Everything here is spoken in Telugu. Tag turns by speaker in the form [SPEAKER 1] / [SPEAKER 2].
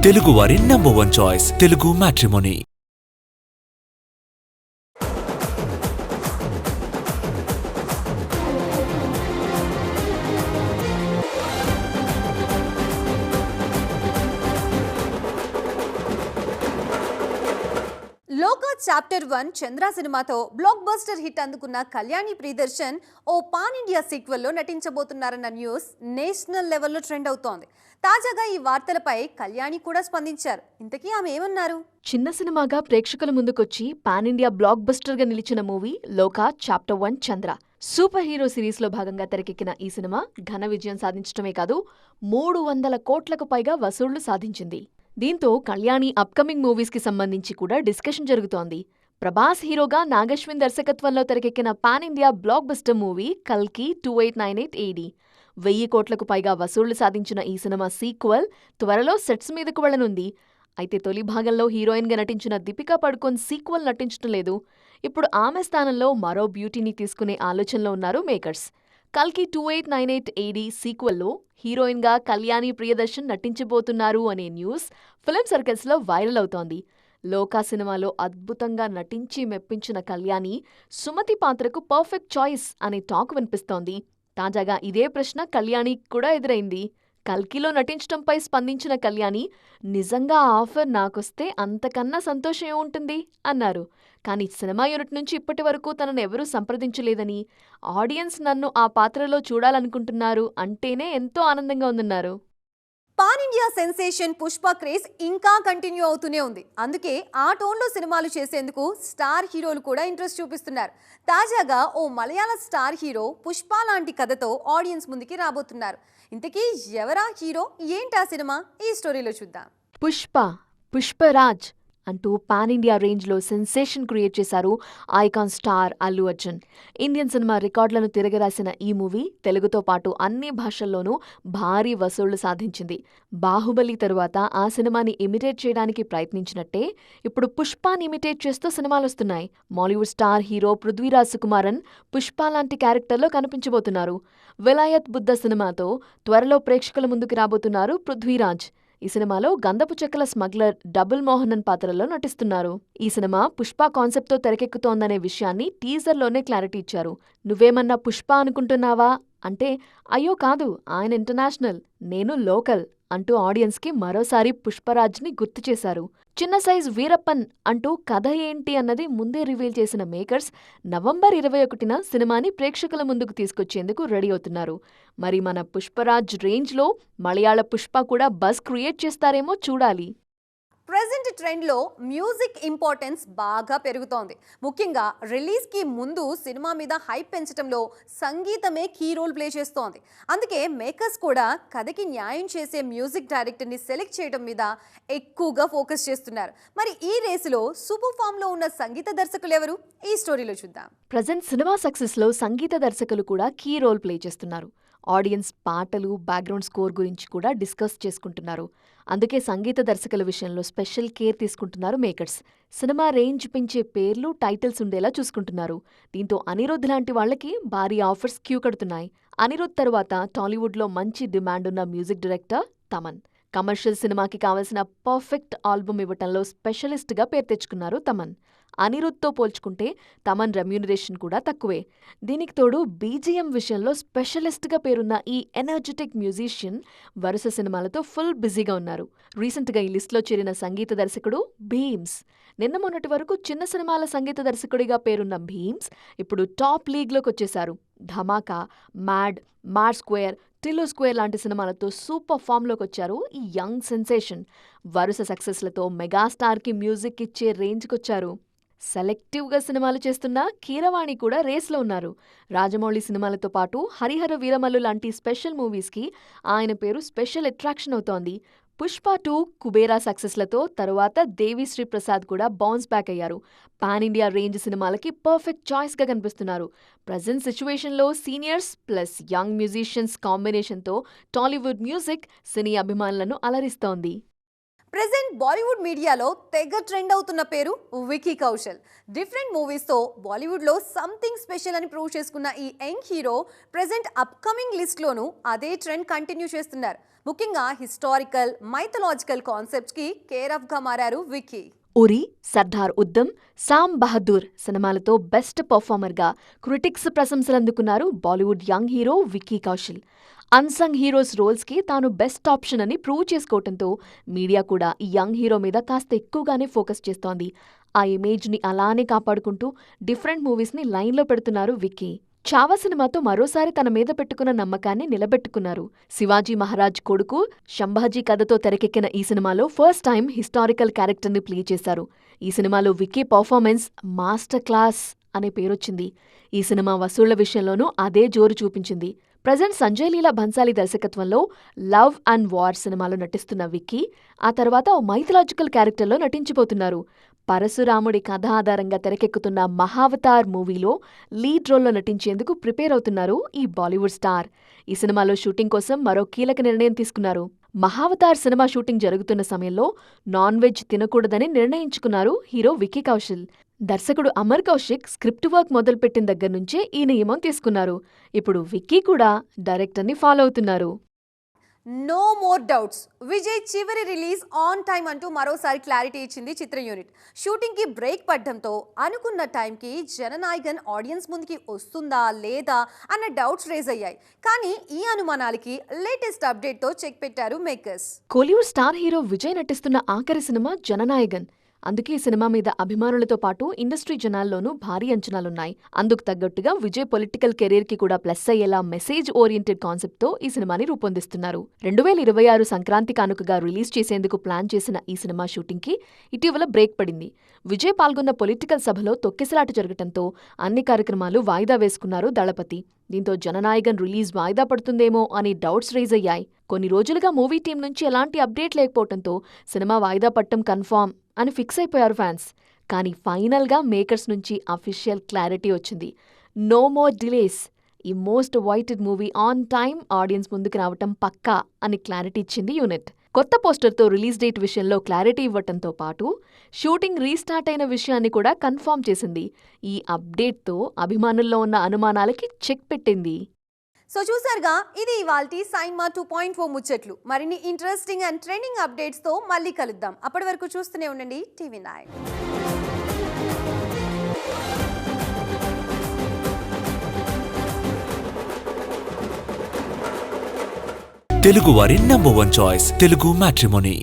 [SPEAKER 1] తెలుగువారి #1 చాయిస్ తెలుగు మ్యాట్రిమోనీ.
[SPEAKER 2] లోకా చాప్టర్ 1 చంద్ర సినిమాతో బ్లాక్ బస్టర్ హిట్ అందుకున్న కళ్యాణి ప్రియదర్శన్ ఓ పాన్ ఇండియా సీక్వెల్లో నటించబోతున్నారన్న న్యూస్ నేషనల్ లెవెల్లో ట్రెండ్ అవుతోంది. తాజాగా ఈ వార్తలపై కళ్యాణి కూడా స్పందించారు. ఇంతకీ ఆమె ఏమన్నారు?
[SPEAKER 3] చిన్న సినిమాగా ప్రేక్షకుల ముందుకొచ్చి పాన్ ఇండియా బ్లాక్ బస్టర్ గా నిలిచిన మూవీ లోకా చాప్టర్ 1 చంద్ర. సూపర్ హీరో సిరీస్ లో భాగంగా తెరకెక్కిన ఈ సినిమా ఘన విజయం సాధించడమే కాదు 300 కోట్లకు పైగా వసూళ్లు సాధించింది. దీంతో కళ్యాణి అప్కమింగ్ మూవీస్ కి సంబంధించి కూడా డిస్కషన్ జరుగుతోంది. ప్రభాస్ హీరోగా నాగశ్విన్ దర్శకత్వంలో తెరకెక్కిన pan India block buster movie కల్కి 2898 AD 1000 కోట్లకు పైగా వసూళ్లు సాధించిన ఈ సినిమా సీక్వెల్ త్వరలో సెట్స్ మీదకు వెళ్లనుంది. అయితే తొలి భాగంలో హీరోయిన్ గా నటించిన దీపికా పడుకోన్ సీక్వెల్ నటించడం లేదు. ఇప్పుడు ఆమె స్థానంలో మరో బ్యూటీని తీసుకునే ఆలోచనలో ఉన్నారు మేకర్స్. కల్కి 2898 AD సీక్వెల్లో హీరోయిన్ గా కళ్యాణి ప్రియదర్శన్ నటించబోతున్నారు అనే న్యూస్ ఫిల్మ్ సర్కిల్స్ లో వైరల్ అవుతోంది. లోకా సినిమాలో అద్భుతంగా నటించి మెప్పించిన కళ్యాణి సుమతి పాత్రకు పర్ఫెక్ట్ చాయిస్ అనే టాక్ వినిపిస్తోంది. తాజాగా ఇదే ప్రశ్న కళ్యాణికి కూడా ఎదురైంది. కల్కిలో నటించడంపై స్పందించిన కళ్యాణి, నిజంగా ఆఫర్ నాకొస్తే అంతకన్నా సంతోషం ఏముంటుంది అన్నారు. కానీ సినిమా యూనిట్ నుంచి ఇప్పటి వరకు తనను ఎవరూ సంప్రదించలేదని, ఆడియన్స్ నన్ను ఆ పాత్రలో చూడాలనుకుంటున్నారు అంటేనే ఎంతో ఆనందంగా ఉందన్నారు.
[SPEAKER 2] Pan India sensation Pushpa craze ఇంకా కంటిన్యూ అవుతూనే ఉంది. అందుకే ఆ టోన్లో సినిమాలు చేసేందుకు స్టార్ హీరోలు కూడా ఇంట్రెస్ట్ చూపిస్తున్నారు. తాజాగా ఓ మలయాళ స్టార్ హీరో పుష్ప లాంటి కథతో ఆడియన్స్ ముందుకి రాబోతున్నారు. ఇంతకీ ఎవరా హీరో, ఏంటా సినిమా? ఈ స్టోరీలో చూద్దాం.
[SPEAKER 3] పుష్పరాజ్ అంటూ పాన్ ఇండియా రేంజ్లో సెన్సేషన్ క్రియేట్ చేశారు icon star Allu Arjun. Indian cinema రికార్డులను తిరగరాసిన ఈ మూవీ తెలుగుతో పాటు అన్ని భాషల్లోనూ భారీ వసూళ్లు సాధించింది. బాహుబలి తరువాత ఆ సినిమాని ఇమిటేట్ చేయడానికి ప్రయత్నించినట్టే ఇప్పుడు పుష్పాని ఇమిటేట్ చేస్తూ సినిమాలొస్తున్నాయి. మాలీవుడ్ స్టార్ హీరో పృథ్వీరాజ్ సుకుమారన్ పుష్ప లాంటి క్యారెక్టర్లో కనిపించబోతున్నారు. విలాయత్ బుద్ధ సినిమాతో త్వరలో ప్రేక్షకుల ముందుకు రాబోతున్నారు పృథ్వీరాజ్. ఈ సినిమాలో గంధపు చెక్కల స్మగ్లర్ డబుల్ మోహనన్ పాత్రలో నటిస్తున్నారు. ఈ సినిమా పుష్ప కాన్సెప్ట్తో తెరకెక్కుతోందనే విషయాన్ని టీజర్లోనే క్లారిటీ ఇచ్చారు. నువ్వేమన్నా పుష్ప అనుకుంటున్నావా అంటే, అయ్యో కాదు, ఆయన ఇంటర్నేషనల్, నేను లోకల్ అంటూ ఆడియన్స్కి మరోసారి పుష్పరాజ్ని గుర్తు చేశారు. చిన్న సైజ్ వీరప్పన్ అంటూ కథ ఏంటి అన్నది ముందే రివీల్ చేసిన మేకర్స్ నవంబర్ 21న సినిమాని ప్రేక్షకుల ముందుకు తీసుకొచ్చేందుకు రెడీ అవుతున్నారు. మరి మన పుష్పరాజ్ రేంజ్లో మలయాళ పుష్ప కూడా బజ్ క్రియేట్ చేస్తారేమో చూడాలి.
[SPEAKER 2] ప్రెజెంట్ ట్రెండ్లో మ్యూజిక్ ఇంపార్టెన్స్ బాగా పెరుగుతోంది. ముఖ్యంగా రిలీజ్కి ముందు సినిమా మీద హైప్ పెంచడంలో సంగీతమే కీ రోల్ ప్లే చేస్తోంది. అందుకే మేకర్స్ కూడా కథకి న్యాయం చేసే మ్యూజిక్ డైరెక్టర్ని సెలెక్ట్ చేయడం మీద ఎక్కువగా ఫోకస్ చేస్తున్నారు. మరి ఈ రేసులో సూపర్ ఫామ్లో ఉన్న సంగీత దర్శకులు ఎవరు? ఈ స్టోరీలో చూద్దాం.
[SPEAKER 3] ప్రజెంట్ సినిమా సక్సెస్లో సంగీత దర్శకులు కూడా కీ రోల్ ప్లే చేస్తున్నారు. ఆడియన్స్ పాటలు, బ్యాక్గ్రౌండ్ స్కోర్ గురించి కూడా డిస్కస్ చేసుకుంటున్నారు. అందుకే సంగీత దర్శకుల విషయంలో స్పెషల్ కేర్ తీసుకుంటున్నారు మేకర్స్. సినిమా రేంజ్ పెంచే పేర్లు, టైటిల్స్ ఉండేలా చూసుకుంటున్నారు. దీంతో అనిరుద్ధ్ లాంటి వాళ్లకి భారీ ఆఫర్స్ క్యూ కడుతున్నాయి. అనిరుద్ధ్ తరువాత టాలీవుడ్లో మంచి డిమాండ్ ఉన్న మ్యూజిక్ డైరెక్టర్ తమన్. కమర్షియల్ సినిమాకి కావలసిన పర్ఫెక్ట్ ఆల్బమ్ ఇవ్వటంలో స్పెషలిస్ట్గా పేరు తెచ్చుకున్నారు తమన్. అనిరుద్ధ్తో పోల్చుకుంటే తమన్ రెమ్యూనరేషన్ కూడా తక్కువే. దీనికి తోడు బీజిఎం విషయంలో స్పెషలిస్ట్గా పేరున్న ఈ ఎనర్జెటిక్ మ్యూజిషియన్ వరుస సినిమాలతో ఫుల్ బిజీగా ఉన్నారు. రీసెంట్గా ఈ లిస్టులో చేరిన సంగీత దర్శకుడు భీమ్స్. నిన్న మొన్నటి వరకు చిన్న సినిమాల సంగీత దర్శకుడిగా పేరున్న భీమ్స్ ఇప్పుడు టాప్ లీగ్లోకి వచ్చేశారు. ధమాకా, మ్యాడ్ స్క్వేర్, టిల్లు స్క్వేర్ లాంటి సినిమాలతో సూపర్ ఫామ్లోకి వచ్చారు ఈ యంగ్ సెన్సేషన్. వరుస సక్సెస్లతో మెగాస్టార్కి మ్యూజిక్ ఇచ్చే రేంజ్కొచ్చారు. సెలెక్టివ్గా సినిమాలు చేస్తున్న కీరవాణి కూడా రేస్లో ఉన్నారు. రాజమౌళి సినిమాలతో పాటు హరిహర వీరమల్లు లాంటి స్పెషల్ మూవీస్కి ఆయన పేరు స్పెషల్ అట్రాక్షన్ అవుతోంది. పుష్ప 2, కుబేరా సక్సెస్లతో తరువాత దేవిశ్రీ ప్రసాద్ కూడా బౌన్స్ బ్యాక్ అయ్యారు. పాన్ ఇండియా రేంజ్ సినిమాలకి పర్ఫెక్ట్ చాయిస్గా కనిపిస్తున్నారు. ప్రజెంట్ సిచ్యువేషన్లో సీనియర్స్ ప్లస్ యంగ్ మ్యూజిషియన్స్ కాంబినేషన్తో టాలీవుడ్ మ్యూజిక్ సినీ అభిమానులను అలరిస్తోంది.
[SPEAKER 2] ప్రెజెంట్ బాలీవుడ్ మీడియాలో తెగ ట్రెండ్ అవుతున్న పేరు విక్కీ కౌశల్. డిఫరెంట్ మూవీస్తో బాలీవుడ్లో సంథింగ్ స్పెషల్ అని ప్రూవ్ చేసుకున్న ఈ యంగ్ హీరో ప్రెజెంట్ అప్కమింగ్ లిస్ట్లోనూ అదే ట్రెండ్ కంటిన్యూ చేస్తున్నారు. ముఖ్యంగా హిస్టారికల్, మైథలాజికల్ కాన్సెప్ట్స్కి కేర్ ఆఫ్గా మారారు విక్కీ.
[SPEAKER 3] ఉరి, సర్దార్ ఉద్దమ్, సామ్ బహదూర్ సినిమాలతో బెస్ట్ పర్ఫార్మర్గా క్రిటిక్స్ ప్రశంసలందుకున్నారు Bollywood young hero Vicky Kaushal. Unsung heroes రోల్స్కి తాను బెస్ట్ ఆప్షన్ అని ప్రూవ్ చేసుకోవడంతో మీడియా కూడా ఈ యంగ్ హీరో మీద కాస్త ఎక్కువగానే ఫోకస్ చేస్తోంది. ఆ ఇమేజ్ని అలానే కాపాడుకుంటూ డిఫరెంట్ మూవీస్ని లైన్లో పెడుతున్నారు విక్కీ. చావా సినిమాతో మరోసారి తన మీద పెట్టుకున్న నమ్మకాన్ని నిలబెట్టుకున్నారు. శివాజీ మహారాజ్ కొడుకు శంభాజీ కథతో తెరకెక్కిన ఈ సినిమాలో ఫస్ట్ టైం హిస్టారికల్ క్యారెక్టర్ని ప్లే చేశారు. ఈ సినిమాలో విక్కీ పర్ఫార్మెన్స్ మాస్టర్ క్లాస్ అనే పేరొచ్చింది. ఈ సినిమా వసూళ్ల విషయంలోనూ అదే జోరు చూపించింది. ప్రజెంట్ సంజయ్ లీలా భన్సాలి దర్శకత్వంలో లవ్ అండ్ వార్ సినిమాలో నటిస్తున్న విక్కీ ఆ తర్వాత ఓ మైథలాజికల్ క్యారెక్టర్లో నటించిపోతున్నారు. పరశురాముడి కథ ఆధారంగా తెరకెక్కుతున్న మహావతార్ మూవీలో లీడ్ రోల్లో నటించేందుకు ప్రిపేర్ అవుతున్నారు ఈ బాలీవుడ్ స్టార్. ఈ సినిమాలో షూటింగ్ కోసం మరో కీలక నిర్ణయం తీసుకున్నారు. మహావతార్ సినిమా షూటింగ్ జరుగుతున్న సమయంలో నాన్ వెజ్ తినకూడదని నిర్ణయించుకున్నారు హీరో విక్కీ కౌశల్. దర్శకుడు అమర్ కౌశిక్ స్క్రిప్ట్ వర్క్ మొదలుపెట్టిన దగ్గర నుంచే ఈ నియమం తీసుకున్నారు. ఇప్పుడు విక్కీ కూడా డైరెక్టర్ని ఫాలో అవుతున్నారు.
[SPEAKER 2] నో మోర్ డౌట్స్, విజయ్ చివరి రిలీజ్ ఆన్ టైం అంటూ మరోసారి క్లారిటీ ఇచ్చింది చిత్ర యూనిట్. షూటింగ్కి బ్రేక్ పడడంతో అనుకున్న టైంకి జననాయగన్ ఆడియన్స్ ముందుకి వస్తుందా లేదా అన్న డౌట్స్ రేజ్ అయ్యాయి. కానీ ఈ అనుమానాలకి లేటెస్ట్ అప్డేట్తో చెక్ పెట్టారు makers.
[SPEAKER 3] Kollywood star hero Vijay నటిస్తున్న ఆఖరి సినిమా జననాయగన్. అందుకే ఈ సినిమా మీద అభిమానులతో పాటు ఇండస్ట్రీ జనాల్లోనూ భారీ అంచనాలున్నాయి. అందుకు తగ్గట్టుగా విజయ్ పొలిటికల్ కెరీర్కి కూడా ప్లస్ అయ్యేలా మెసేజ్ ఓరియంటెడ్ కాన్సెప్ట్తో ఈ సినిమాని రూపొందిస్తున్నారు. 2026 సంక్రాంతి కానుకగా రిలీజ్ చేసేందుకు ప్లాన్ చేసిన ఈ సినిమా షూటింగ్కి ఇటీవల బ్రేక్ పడింది. విజయ్ పాల్గొన్న పొలిటికల్ సభలో తొక్కిసలాట జరగటంతో అన్ని కార్యక్రమాలు వాయిదా వేసుకున్నారు దళపతి. దీంతో జననాయగన్ రిలీజ్ వాయిదా పడుతుందేమో అని డౌట్స్ రైజ్ అయ్యాయి. కొన్ని రోజులుగా మూవీ టీం నుంచి ఎలాంటి అప్డేట్ లేకపోవడంతో సినిమా వాయిదా పట్టం కన్ఫర్మ్ అని ఫిక్స్ అయిపోయారు ఫ్యాన్స్. కానీ ఫైనల్గా మేకర్స్ నుంచి అఫీషియల్ క్లారిటీ వచ్చింది. No more delays. ఈ most awaited movie on time audience ముందుకు రావటం పక్కా అని క్లారిటీ ఇచ్చింది యూనిట్. కొత్త పోస్టర్తో రిలీజ్ డేట్ విషయంలో క్లారిటీ ఇవ్వటంతో పాటు షూటింగ్ రీస్టార్ట్ అయిన విషయాన్ని కూడా కన్ఫర్మ్ చేసింది. ఈ అప్డేట్తో అభిమానుల్లో ఉన్న అనుమానాలకి చెక్ పెట్టింది.
[SPEAKER 2] సో చూసారుగా, ఇది ఇవాల్టి సైన్మా 2.4 ముచ్చట్లు. మరిన్ని ఇంట్రెస్టింగ్ అండ్ ట్రెండింగ్ అప్డేట్స్తో మళ్ళీ కలుద్దాం. అప్పటి వరకు చూస్తూనే ఉండండి TV9.
[SPEAKER 1] తెలుగు వారి నంబర్ 1 చాయిస్ తెలుగు మ్యాట్రిమోనీ.